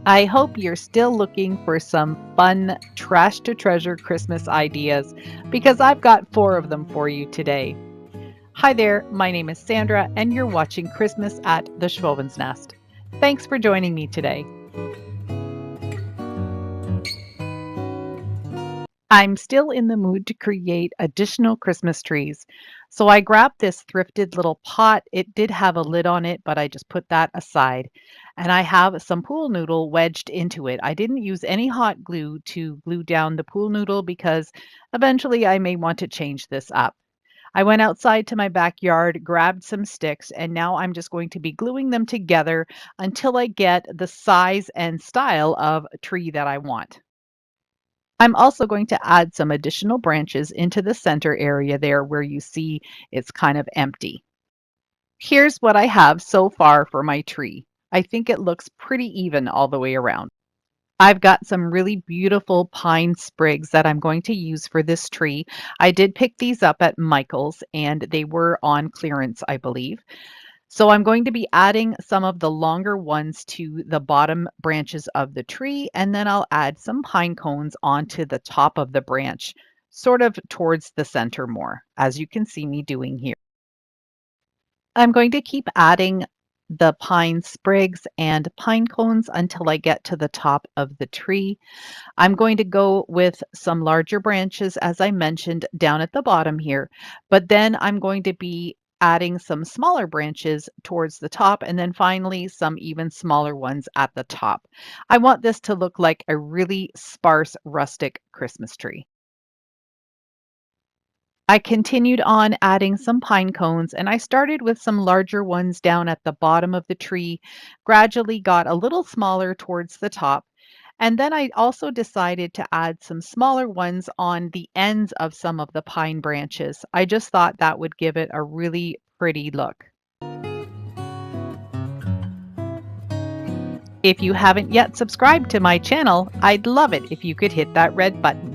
I hope you're still looking for some fun trash to treasure Christmas ideas because I've got 4 of them for you today. Hi there, my name is Sandra and you're watching Christmas at the Schwowin's Nest. Thanks for joining me today. I'm still in the mood to create additional Christmas trees. So I grabbed this thrifted little pot. It did have a lid on it, but I just put that aside. And I have some pool noodle wedged into it. I didn't use any hot glue to glue down the pool noodle because eventually I may want to change this up. I went outside to my backyard, grabbed some sticks, and now I'm just going to be gluing them together until I get the size and style of tree that I want. I'm also going to add some additional branches into the center area there where you see it's kind of empty. Here's what I have so far for my tree. I think it looks pretty even all the way around. I've got some really beautiful pine sprigs that I'm going to use for this tree. I did pick these up at Michael's and they were on clearance, I believe. So I'm going to be adding some of the longer ones to the bottom branches of the tree, and then I'll add some pine cones onto the top of the branch, sort of towards the center more, as you can see me doing here. I'm going to keep adding the pine sprigs and pine cones until I get to the top of the tree. I'm going to go with some larger branches, as I mentioned, down at the bottom here, but then I'm going to be adding some smaller branches towards the top and then finally some even smaller ones at the top. I want this to look like a really sparse rustic Christmas tree. I continued on adding some pine cones and I started with some larger ones down at the bottom of the tree, gradually got a little smaller towards the top. And then I also decided to add some smaller ones on the ends of some of the pine branches. I just thought that would give it a really pretty look. If you haven't yet subscribed to my channel, I'd love it if you could hit that red button.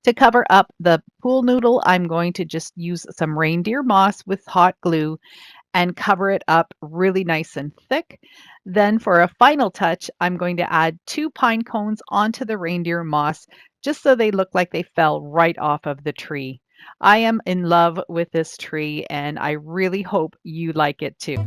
To cover up the pool noodle, I'm going to just use some reindeer moss with hot glue and cover it up really nice and thick. Then for a final touch, I'm going to add 2 pine cones onto the reindeer moss just so they look like they fell right off of the tree. I am in love with this tree and I really hope you like it too.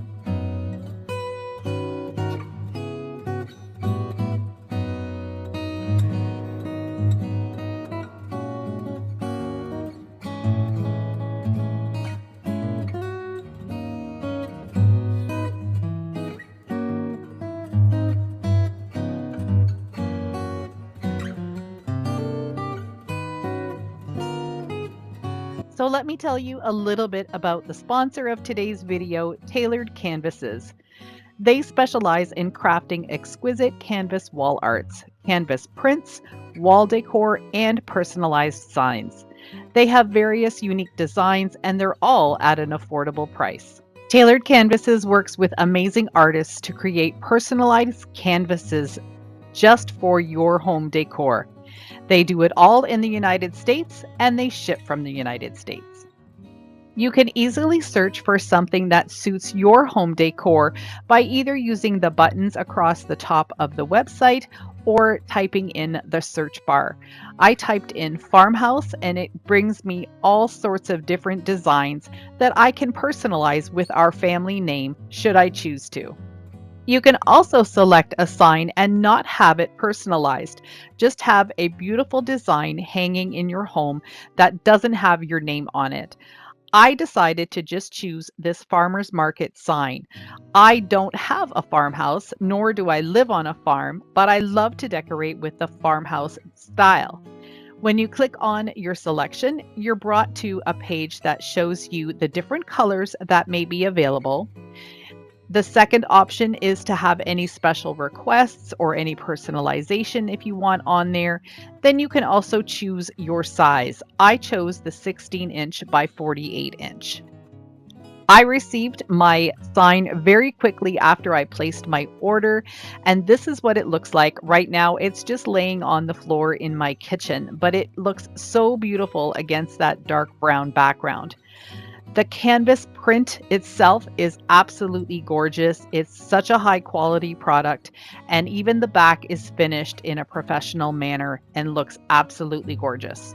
So let me tell you a little bit about the sponsor of today's video, Tailored Canvases. They specialize in crafting exquisite canvas wall arts, canvas prints, wall decor, and personalized signs. They have various unique designs and they're all at an affordable price. Tailored Canvases works with amazing artists to create personalized canvases just for your home decor. They do it all in the United States and they ship from the United States. You can easily search for something that suits your home decor by either using the buttons across the top of the website or typing in the search bar. I typed in farmhouse and it brings me all sorts of different designs that I can personalize with our family name should I choose to. You can also select a sign and not have it personalized. Just have a beautiful design hanging in your home that doesn't have your name on it. I decided to just choose this farmer's market sign. I don't have a farmhouse, nor do I live on a farm, but I love to decorate with the farmhouse style. When you click on your selection, you're brought to a page that shows you the different colors that may be available. The second option is to have any special requests or any personalization if you want on there. Then you can also choose your size. I chose the 16-inch by 48-inch. I received my sign very quickly after I placed my order, and this is what it looks like. Right now, it's just laying on the floor in my kitchen, but it looks so beautiful against that dark brown background. The canvas print itself is absolutely gorgeous. It's such a high quality product, and even the back is finished in a professional manner and looks absolutely gorgeous.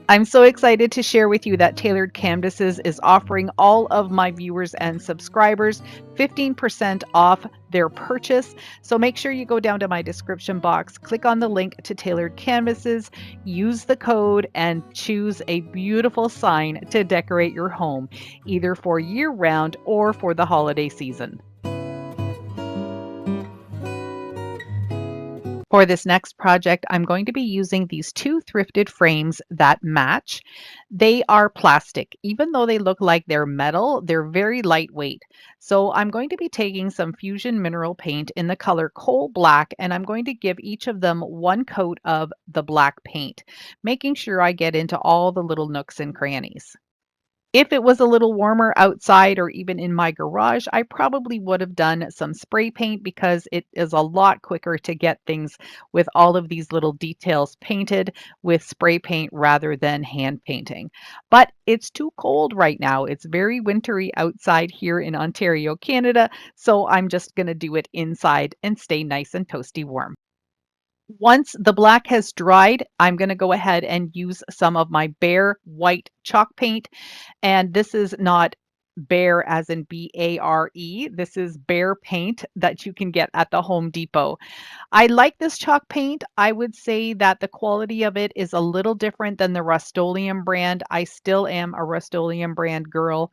I'm so excited to share with you that Tailored Canvases is offering all of my viewers and subscribers 15% off their purchase. So make sure you go down to my description box, click on the link to Tailored Canvases, use the code, and choose a beautiful sign to decorate your home, either for year round or for the holiday season. For this next project, I'm going to be using these two thrifted frames that match. They are plastic. Even though they look like they're metal, they're very lightweight. So I'm going to be taking some Fusion Mineral Paint in the color Coal Black, and I'm going to give each of them one coat of the black paint, making sure I get into all the little nooks and crannies. If it was a little warmer outside or even in my garage, I probably would have done some spray paint because it is a lot quicker to get things with all of these little details painted with spray paint rather than hand painting. But it's too cold right now. It's very wintry outside here in Ontario, Canada, so I'm just going to do it inside and stay nice and toasty warm. Once the black has dried, I'm going to go ahead and use some of my Bare white chalk paint. And this is not Bare as in Bare. This is Bare paint that you can get at the Home Depot. I like this chalk paint. I would say that the quality of it is a little different than the Rust-Oleum brand. I still am a Rust-Oleum brand girl,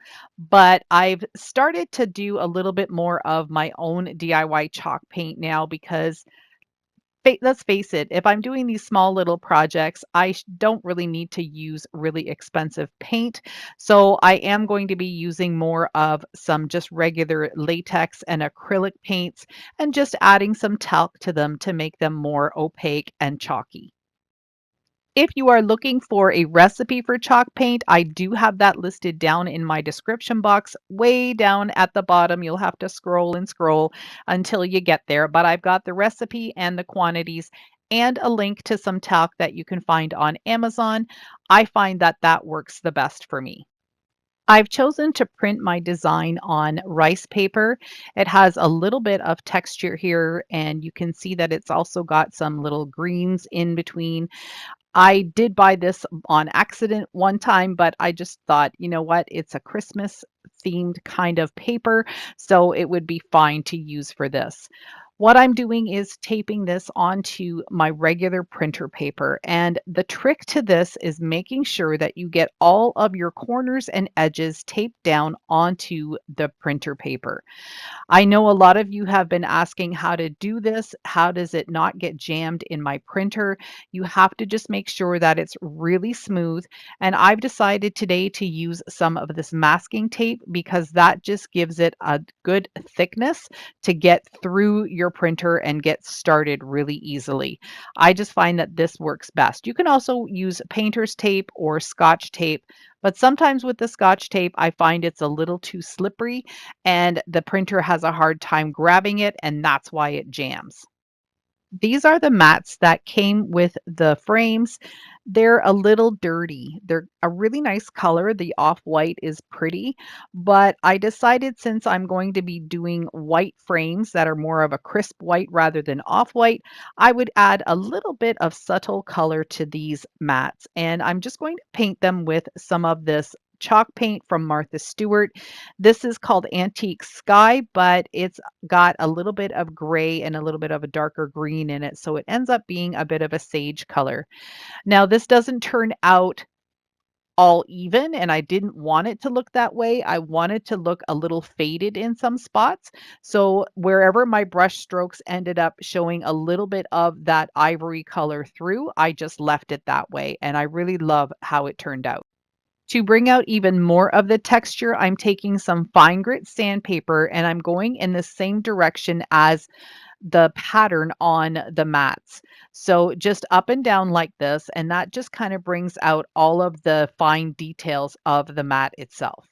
but I've started to do a little bit more of my own DIY chalk paint now because let's face it, if I'm doing these small little projects, don't really need to use really expensive paint. So I am going to be using more of some just regular latex and acrylic paints and just adding some talc to them to make them more opaque and chalky. If you are looking for a recipe for chalk paint, I do have that listed down in my description box, way down at the bottom. You'll have to scroll and scroll until you get there, but I've got the recipe and the quantities and a link to some talc that you can find on Amazon. I find that that works the best for me. I've chosen to print my design on rice paper. It has a little bit of texture here, and you can see that it's also got some little greens in between. I did buy this on accident one time, but I just thought, you know what? It's a Christmas themed kind of paper, so it would be fine to use for this. What I'm doing is taping this onto my regular printer paper. And the trick to this is making sure that you get all of your corners and edges taped down onto the printer paper. I know a lot of you have been asking how to do this. How does it not get jammed in my printer? You have to just make sure that it's really smooth. And I've decided today to use some of this masking tape because that just gives it a good thickness to get through your printer and get started really easily. I just find that this works best. You can also use painter's tape or scotch tape, but sometimes with the scotch tape, I find it's a little too slippery and the printer has a hard time grabbing it, and that's why it jams. These are the mats that came with the frames. They're a little dirty. They're a really nice color. The off-white is pretty, but I decided since I'm going to be doing white frames that are more of a crisp white rather than off-white, I would add a little bit of subtle color to these mats. And I'm just going to paint them with some of this chalk paint from Martha Stewart. This is called Antique Sky, but it's got a little bit of gray and a little bit of a darker green in it, so it ends up being a bit of a sage color. Now, this doesn't turn out all even, and I didn't want it to look that way. I wanted to look a little faded in some spots. So wherever my brush strokes ended up showing a little bit of that ivory color through, I just left it that way, and I really love how it turned out. To bring out even more of the texture, I'm taking some fine grit sandpaper and I'm going in the same direction as the pattern on the mats. So just up and down like this, and that just kind of brings out all of the fine details of the mat itself.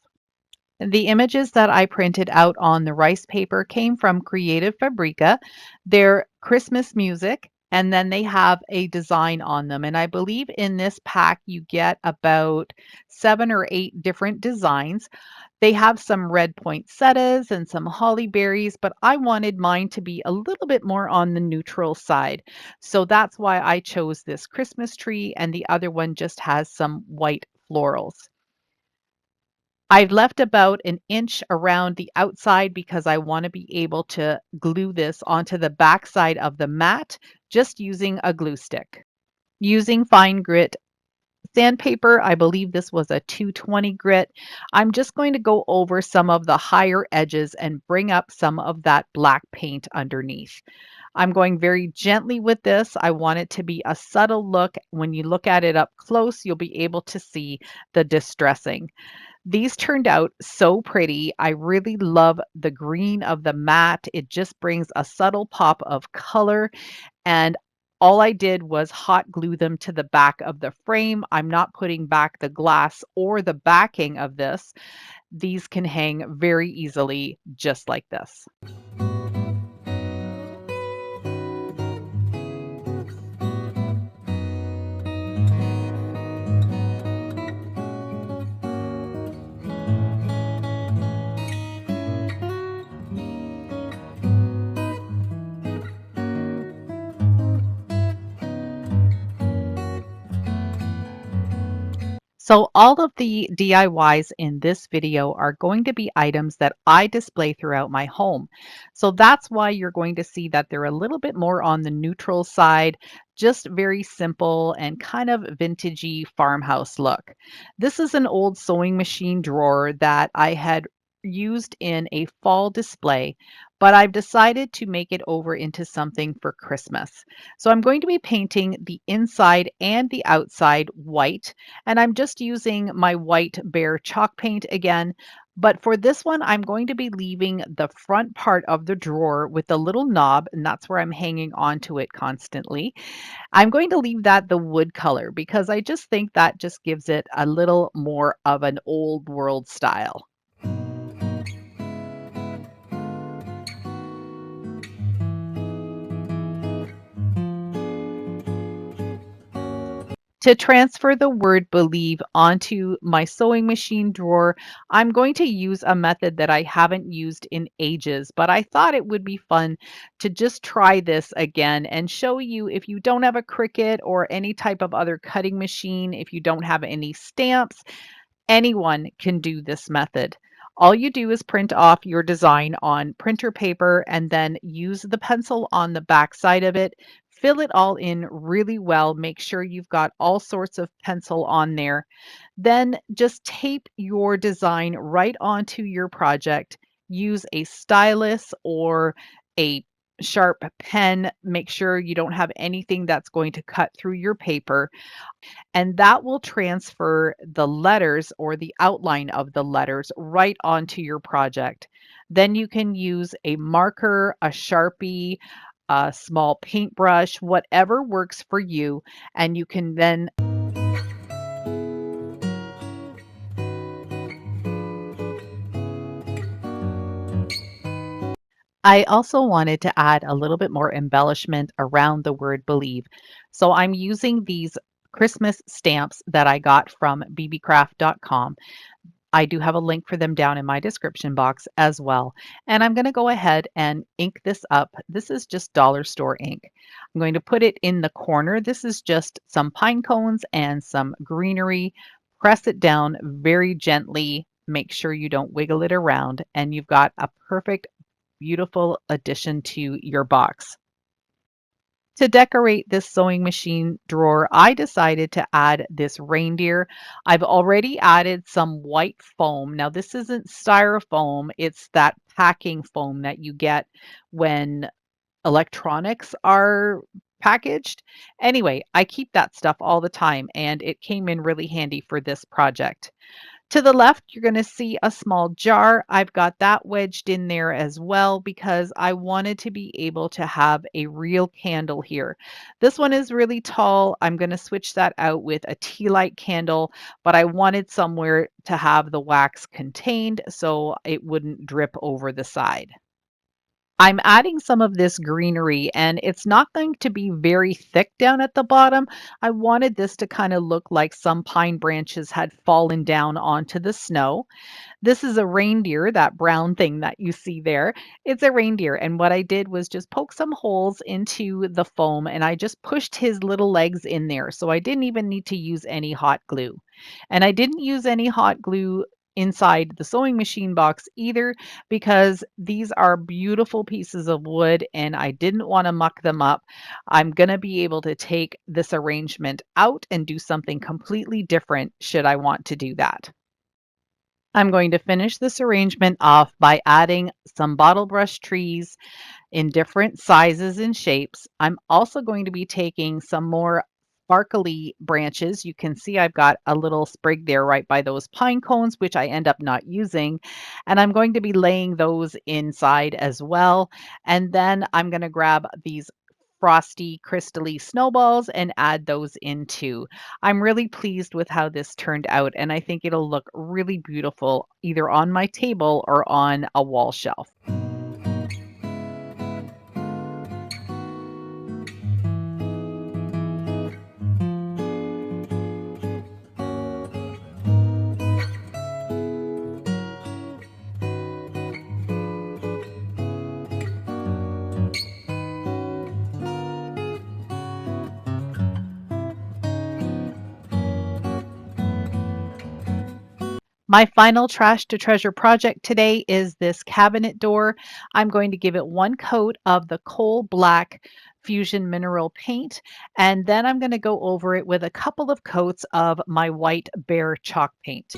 The images that I printed out on the rice paper came from Creative Fabrica. They're Christmas music, and then they have a design on them. And I believe in this pack you get about 7 or 8 different designs. They have some red poinsettias and some holly berries, but I wanted mine to be a little bit more on the neutral side. So that's why I chose this Christmas tree, and the other one just has some white florals. I've left about an inch around the outside because I want to be able to glue this onto the back side of the mat just using a glue stick. Using fine grit sandpaper, I believe this was a 220 grit. I'm just going to go over some of the higher edges and bring up some of that black paint underneath. I'm going very gently with this. I want it to be a subtle look. When you look at it up close, you'll be able to see the distressing. These turned out so pretty. I really love the green of the mat. It just brings a subtle pop of color, and all I did was hot glue them to the back of the frame. I'm not putting back the glass or the backing of this. These can hang very easily just like this. So all of the DIYs in this video are going to be items that I display throughout my home. So that's why you're going to see that they're a little bit more on the neutral side, just very simple and kind of vintagey farmhouse look. This is an old sewing machine drawer that I had used in a fall display, but I've decided to make it over into something for Christmas. So I'm going to be painting the inside and the outside white, and I'm just using my white Bear chalk paint again. But for this one, I'm going to be leaving the front part of the drawer with the little knob, and that's where I'm hanging onto it constantly. I'm going to leave that the wood color because I just think that just gives it a little more of an old world style. To transfer the word believe onto my sewing machine drawer, I'm going to use a method that I haven't used in ages, but I thought it would be fun to just try this again and show you if you don't have a Cricut or any type of other cutting machine, if you don't have any stamps, anyone can do this method. All you do is print off your design on printer paper and then use the pencil on the back side of it. Fill it all in really well. Make sure you've got all sorts of pencil on there. Then just tape your design right onto your project. Use a stylus or a sharp pen. Make sure you don't have anything that's going to cut through your paper, and that will transfer the letters or the outline of the letters right onto your project. Then you can use a marker, a Sharpie, a small paintbrush, whatever works for you, and you can then I also wanted to add a little bit more embellishment around the word believe. So I'm using these Christmas stamps that I got from bbcraft.com. I do have a link for them down in my description box as well. And I'm going to go ahead and ink this up. This is just dollar store ink. I'm going to put it in the corner. This is just some pine cones and some greenery. Press it down very gently. Make sure you don't wiggle it around, and you've got a perfect, beautiful addition to your box. To decorate this sewing machine drawer, I decided to add this reindeer. I've already added some white foam. Now, this isn't styrofoam, it's that packing foam that you get when electronics are packaged. Anyway, I keep that stuff all the time, and it came in really handy for this project. To the left, you're going to see a small jar. I've got that wedged in there as well because I wanted to be able to have a real candle here. This one is really tall. I'm going to switch that out with a tea light candle, but I wanted somewhere to have the wax contained so it wouldn't drip over the side. I'm adding some of this greenery, and it's not going to be very thick down at the bottom. I wanted this to kind of look like some pine branches had fallen down onto the snow. This is a reindeer, that brown thing that you see there. It's a reindeer, and what I did was just poke some holes into the foam, and I just pushed his little legs in there, so I didn't even need to use any hot glue. And I didn't use any hot glue inside the sewing machine box either, because these are beautiful pieces of wood and I didn't want to muck them up. I'm going to be able to take this arrangement out and do something completely different should I want to do that. I'm going to finish this arrangement off by adding some bottle brush trees in different sizes and shapes. I'm also going to be taking some more sparkly branches. You can see I've got a little sprig there right by those pine cones, which I end up not using. And I'm going to be laying those inside as well. And then I'm going to grab these frosty, crystally snowballs and add those in too. I'm really pleased with how this turned out, and I think it'll look really beautiful either on my table or on a wall shelf. My final trash to treasure project today is this cabinet door. I'm going to give it one coat of the coal black fusion mineral paint, and then I'm going to go over it with a couple of coats of my white Bear chalk paint.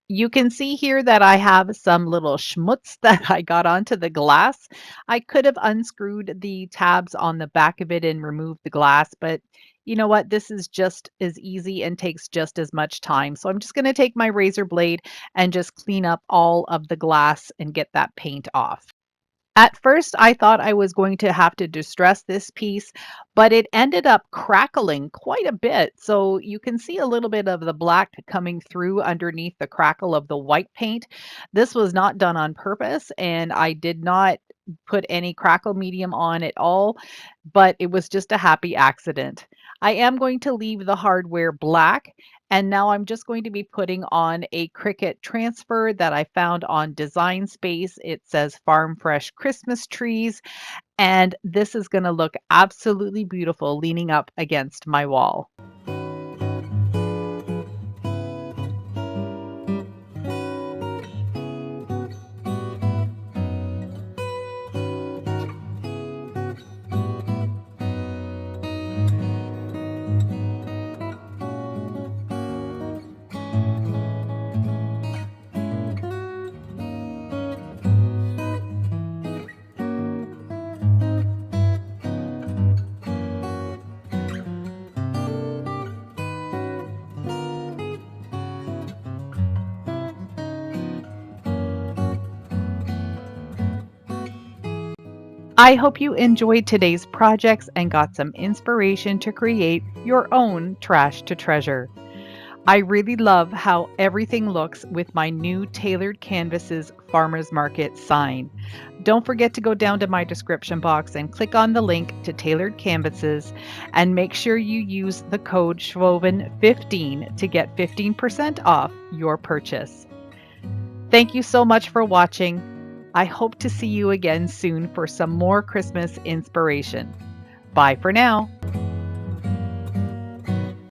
You can see here that I have some little schmutz that I got onto the glass. I could have unscrewed the tabs on the back of it and removed the glass, but you know what? This is just as easy and takes just as much time. So I'm just going to take my razor blade and just clean up all of the glass and get that paint off. At first, I thought I was going to have to distress this piece, but it ended up crackling quite a bit. So you can see a little bit of the black coming through underneath the crackle of the white paint. This was not done on purpose, and I did not put any crackle medium on at all, but it was just a happy accident. I am going to leave the hardware black, and now I'm just going to be putting on a Cricut transfer that I found on Design Space. It says Farm Fresh Christmas Trees, and this is going to look absolutely beautiful leaning up against my wall. I hope you enjoyed today's projects and got some inspiration to create your own trash to treasure. I really love how everything looks with my new Tailored Canvases Farmers Market sign. Don't forget to go down to my description box and click on the link to Tailored Canvases, and make sure you use the code Schwowin15 to get 15% off your purchase. Thank you so much for watching. I hope to see you again soon for some more Christmas inspiration. Bye for now.